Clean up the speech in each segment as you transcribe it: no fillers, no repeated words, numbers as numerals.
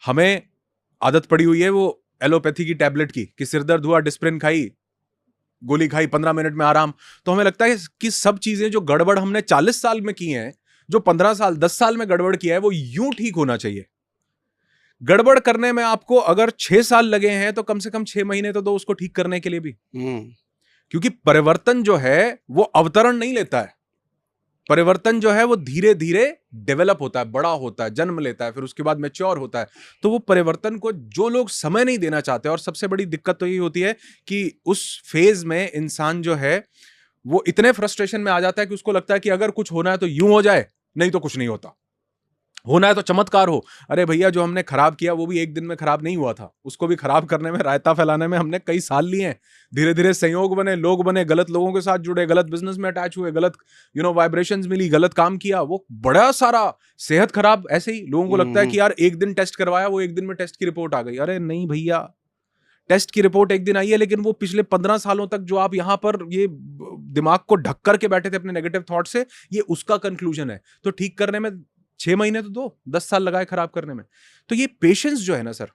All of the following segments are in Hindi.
हमें आदत पड़ी हुई है वो एलोपैथी की टैबलेट की, कि सिर दर्द हुआ डिस्प्रिन खाई, गोली खाई, 15 मिनट में आराम। तो हमें लगता है कि सब चीजें जो गड़बड़ हमने 40 साल में की हैं, जो 15 साल 10 साल में गड़बड़ किया है, वो यूं ठीक होना चाहिए। गड़बड़ करने में आपको अगर 6 साल लगे हैं तो कम से कम 6 महीने तो दो उसको ठीक करने के लिए भी। क्योंकि परिवर्तन जो है वो अवतरण नहीं लेता है, परिवर्तन जो है वो धीरे धीरे डेवलप होता है, बड़ा होता है, जन्म लेता है, फिर उसके बाद मैच्योर होता है। तो वो परिवर्तन को जो लोग समय नहीं देना चाहते, और सबसे बड़ी दिक्कत तो यही होती है कि उस फेज में इंसान जो है वो इतने फ्रस्ट्रेशन में आ जाता है कि उसको लगता है कि अगर कुछ होना है तो यूं हो जाए, नहीं तो कुछ नहीं होता। होना है तो चमत्कार हो। अरे भैया, जो हमने खराब किया वो भी एक दिन में खराब नहीं हुआ था, उसको भी खराब करने में, रायता फैलाने में हमने कई साल लिए हैं। धीरे धीरे संयोग बने, लोग बने, गलत लोगों के साथ जुड़े, गलत बिजनेस में अटैच हुए, गलत वाइब्रेशंस मिली, गलत काम किया, वो बड़ा सारा सेहत खराब। ऐसे ही लोगों को लगता है कि यार एक दिन टेस्ट करवाया, वो एक दिन में टेस्ट की रिपोर्ट आ गई। अरे नहीं भैया, टेस्ट की रिपोर्ट एक दिन आई है, लेकिन वो पिछले 15 सालों तक जो आप यहां पर ये दिमाग को ढक करके बैठे थे अपने नेगेटिव थॉट से, ये उसका कंक्लूजन है। तो ठीक करने में 6 महीने तो दो, 10 साल लगाए खराब करने में। तो ये पेशेंस जो है ना सर,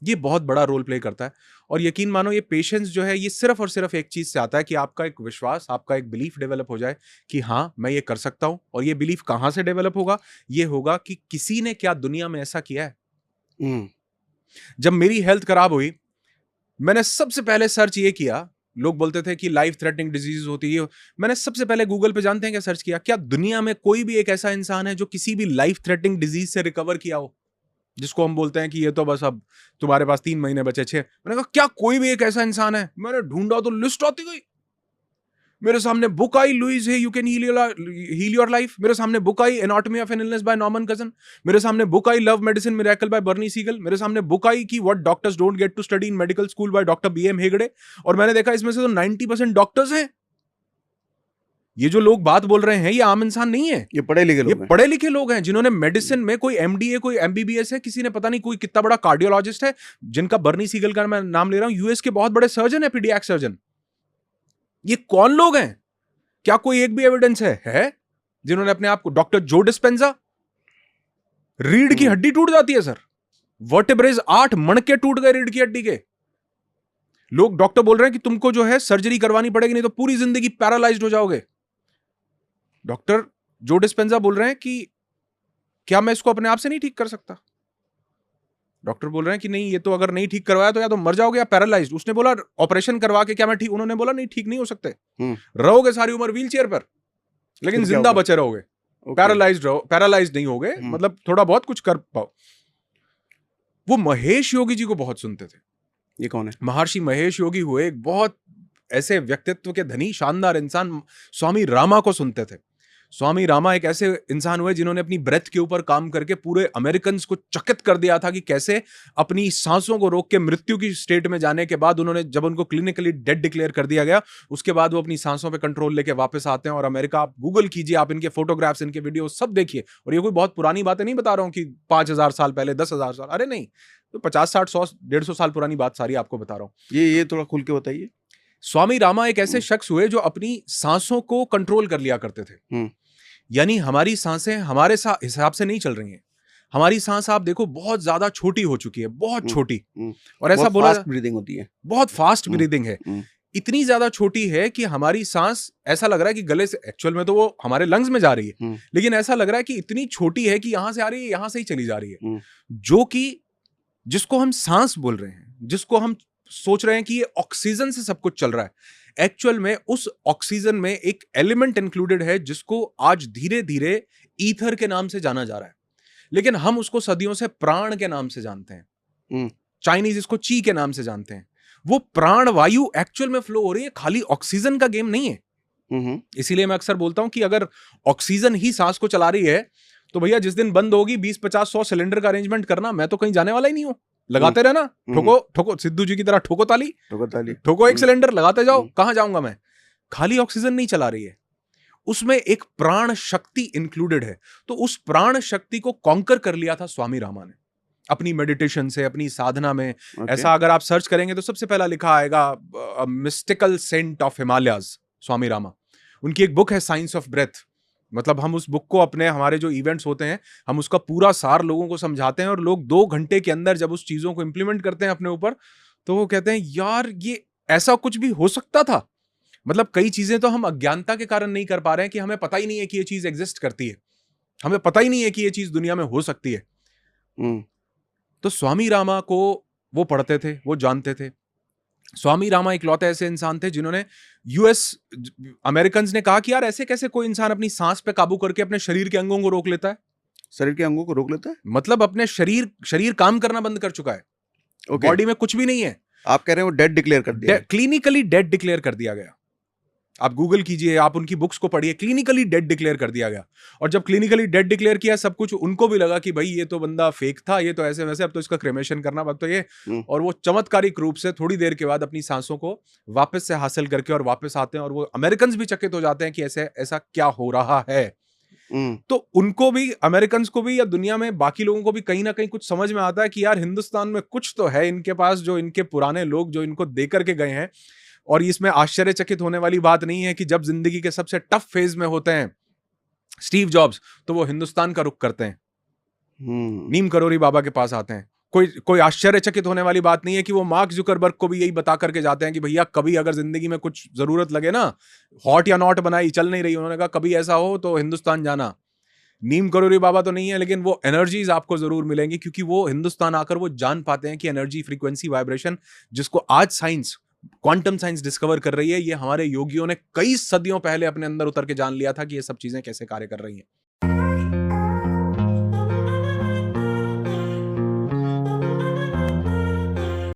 ये बहुत बड़ा रोल प्ले करता है। और यकीन मानो, ये पेशेंस जो है ये सिर्फ और सिर्फ एक चीज से आता है कि आपका एक विश्वास, आपका एक बिलीफ डेवलप हो जाए कि हाँ मैं ये कर सकता हूं। और ये बिलीफ कहां से डेवलप होगा? ये होगा कि किसी ने क्या दुनिया में ऐसा किया है। जब मेरी हेल्थ खराब हुई, मैंने सबसे पहले सर्च ये किया, लोग बोलते थे कि लाइफ थ्रेटनिंग डिजीज होती है, मैंने सबसे पहले गूगल पे जानते हैं क्या सर्च किया? क्या दुनिया में कोई भी एक ऐसा इंसान है जो किसी भी लाइफ थ्रेटनिंग डिजीज से रिकवर किया हो, जिसको हम बोलते हैं कि ये तो बस अब तुम्हारे पास 3 महीने बचे, 6? मैंने कहा क्या कोई भी एक ऐसा इंसान है? मैंने ढूंढा तो लिस्ट आती गई। मेरे सामने बुक आई, Louise Hay you can heal your life. मेरे सामने बुक आई, anatomy of an illness by Norman Cousin. मेरे सामने बुक आई, love medicine miracle by Bernie Siegel. मेरे सामने बुक आई कि what doctors don't get to study in medical school by doctor B M Hegde. और मैंने देखा इसमें से तो 90% डॉक्टर्स हैं। ये जो लोग बात बोल रहे हैं ये आम इंसान नहीं है, ये पढ़े लिखे लोग हैं। ये पढ़े लिखे लोग हैं जिन्होंने मेडिसिन में कोई एमडीए, कोई एमबीबीएस है, किसी ने पता नहीं कोई कितना बड़ा कार्डियोलॉजिस्ट है, जिनका बर्नी सीगल का मैं नाम ले रहा हूं, यूएस के बहुत बड़े सर्जन है, पीडियाट्रिक सर्जन। ये कौन लोग हैं? क्या कोई एक भी एविडेंस है जिन्होंने अपने आप को? डॉक्टर जो डिस्पेंजा, रीढ़ की हड्डी टूट जाती है सर, वर्टेब्रेज 8 मणके टूट गए रीढ़ की हड्डी के। लोग, डॉक्टर बोल रहे हैं कि तुमको जो है सर्जरी करवानी पड़ेगी, नहीं तो पूरी जिंदगी पैरालाइज्ड हो जाओगे। डॉक्टर जो डिस्पेंजा बोल रहे हैं कि क्या मैं इसको अपने आप से नहीं ठीक कर सकता? डॉक्टर बोल रहे हैं कि नहीं, ये तो अगर नहीं ठीक करवाया तो या तो मर जाओगे या पैरालाइज्ड। उसने बोला ऑपरेशन करवा के क्या मैं ठीक? उन्होंने बोला नहीं, ठीक नहीं हो सकते, रहोगे सारी उम्र व्हील चेयर पर, लेकिन जिंदा बचे रहोगे, पैरालाइज्ड रहो, पैरालाइज्ड नहीं होगे, मतलब थोड़ा बहुत कुछ कर पाओ। वो महेश योगी जी को बहुत सुनते थे। ये कौन है? महर्षि महेश योगी हुए एक बहुत ऐसे व्यक्तित्व के धनी शानदार इंसान, स्वामी रामा को सुनते थे। स्वामी रामा एक ऐसे इंसान हुए जिन्होंने अपनी ब्रेथ के ऊपर काम करके पूरे अमेरिकन को चकित कर दिया था कि कैसे अपनी सांसों को रोक के मृत्यु की स्टेट में जाने के बाद उन्होंने, जब उनको क्लिनिकली डेड डिक्लेयर कर दिया गया, उसके बाद वो अपनी सांसों पे कंट्रोल लेके वापस आते हैं। और अमेरिका, आप गूगल कीजिए, आप इनके फोटोग्राफ्स, इनके वीडियो सब देखिए। और ये कोई बहुत पुरानी बातें नहीं बता रहा हूं कि 5000 साल पहले, 10,000 साल, अरे नहीं, तो 50, 60, 100, 150 साल पुरानी बात सारी आपको बता रहा हूं। ये थोड़ा खुल के बताइए। स्वामी रामा एक ऐसे शख्स हुए जो अपनी सांसों को कंट्रोल कर लिया करते थे। यानी हमारी सांसें हमारे हिसाब से नहीं चल रही हैं। हमारी सांस आप देखो बहुत ज्यादा छोटी हो चुकी है, बहुत छोटी। और ऐसा बोला, फास्ट ब्रीदिंग होती है, बहुत फास्ट ब्रीदिंग है, इतनी ज्यादा छोटी है कि हमारी सांस ऐसा लग रहा है कि गले से, एक्चुअल में तो वो हमारे लंग्स में जा रही है, लेकिन ऐसा लग रहा है कि इतनी छोटी है कि यहां से आ रही है, यहां से ही चली जा रही है। जो कि जिसको हम सांस बोल रहे हैं, जिसको हम सोच रहे हैं कि ये ऑक्सीजन से सब कुछ चल रहा है, एक्चुअल में उस ऑक्सीजन में एक एलिमेंट इंक्लूडेड है जिसको आज धीरे धीरे ईथर के नाम से जाना जा रहा है, लेकिन हम उसको सदियों से प्राण के नाम से जानते हैं। चाइनीज इसको ची के नाम से जानते हैं। वो प्राण वायु एक्चुअल में फ्लो हो रही है, खाली ऑक्सीजन का गेम नहीं है। इसीलिए मैं अक्सर बोलता हूं कि अगर ऑक्सीजन ही सांस को चला रही है तो भैया जिस दिन बंद होगी 20, 50, 100 सिलेंडर का अरेंजमेंट करना, मैं तो कहीं जाने वाला ही नहीं हूं। लगाते रहना, ठोको ठोको, सिद्धू जी की तरह ठोको ताली, ठोको एक सिलेंडर, लगाते जाओ, कहां जाऊंगा मैं? खाली ऑक्सीजन नहीं चला रही है, उसमें एक प्राण शक्ति इंक्लूडेड है। तो उस प्राण शक्ति को कॉन्कर कर लिया था स्वामी रामा ने अपनी मेडिटेशन से, अपनी साधना में। ऐसा अगर आप सर्च करेंगे तो सबसे पहला लिखा आएगा मिस्टिकल सेंट ऑफ हिमालयाज, स्वामी रामा। उनकी एक बुक है साइंस ऑफ ब्रेथ, मतलब हम उस बुक को अपने हमारे जो इवेंट्स होते हैं हम उसका पूरा सार लोगों को समझाते हैं और लोग 2 घंटे के अंदर जब उस चीजों को इंप्लीमेंट करते हैं अपने ऊपर तो वो कहते हैं यार ये ऐसा कुछ भी हो सकता था। मतलब कई चीजें तो हम अज्ञानता के कारण नहीं कर पा रहे हैं कि हमें पता ही नहीं है कि ये चीज एग्जिस्ट करती है, हमें पता ही नहीं है कि ये चीज दुनिया में हो सकती है। तो स्वामी रामा को वो पढ़ते थे, वो जानते थे। स्वामी रामा इकलौते ऐसे इंसान थे जिन्होंने यूएस अमेरिकन ने कहा कि यार ऐसे कैसे कोई इंसान अपनी सांस पे काबू करके अपने शरीर के अंगों को रोक लेता है, शरीर के अंगों को रोक लेता है, मतलब अपने शरीर काम करना बंद कर चुका है, बॉडी में कुछ भी नहीं है। आप कह रहे हैं वो डेड डिक्लेयर कर दिया, क्लिनिकली डेड डिक्लेयर कर दिया गया। आप गूगल कीजिए, आप उनकी बुक्स को पढ़िए, क्लिनिकली डेड डिक्लेयर कर दिया गया। और जब क्लिनिकली डेड डिक्लेयर किया सब कुछ, उनको भी लगा कि भाई ये तो बंदा फेक था, ये तो ऐसे वैसे, अब तो इसका क्रेमेशन करना, अब तो ये। और वो चमत्कारिक रूप से थोड़ी देर के बाद अपनी सांसों को वापस से हासिल करके और वापस आते हैं और वो अमेरिकन भी चकित हो जाते हैं कि ऐसे ऐसा क्या हो रहा है। तो उनको भी, अमेरिकन को भी या दुनिया में बाकी लोगों को भी कहीं ना कहीं कुछ समझ में आता है कि यार हिंदुस्तान में कुछ तो है इनके पास, जो इनके पुराने लोग जो इनको दे करके गए हैं। और इसमें आश्चर्यचकित होने वाली बात नहीं है कि जब जिंदगी के सबसे टफ फेज में होते हैं स्टीव जॉब्स, तो वो हिंदुस्तान का रुख करते हैं, नीम करोरी बाबा के पास आते हैं। कोई आश्चर्यचकित होने वाली बात नहीं है कि वो मार्क जुकरबर्ग को भी यही बता करके जाते हैं कि भैया कभी अगर जिंदगी में कुछ जरूरत लगे ना, हॉट या नॉट बनाई चल नहीं रही, उन्होंने कहा कभी ऐसा हो तो हिंदुस्तान जाना। नीम करोरी बाबा तो नहीं है, लेकिन वो एनर्जीज आपको जरूर मिलेंगी, क्योंकि वो हिंदुस्तान आकर वो जान पाते हैं कि एनर्जी, फ्रीक्वेंसी, वाइब्रेशन, जिसको आज साइंस, क्वांटम साइंस डिस्कवर कर रही है, ये हमारे योगियों ने कई सदियों पहले अपने अंदर उतर के जान लिया था कि ये सब चीजें कैसे कार्य कर रही हैं।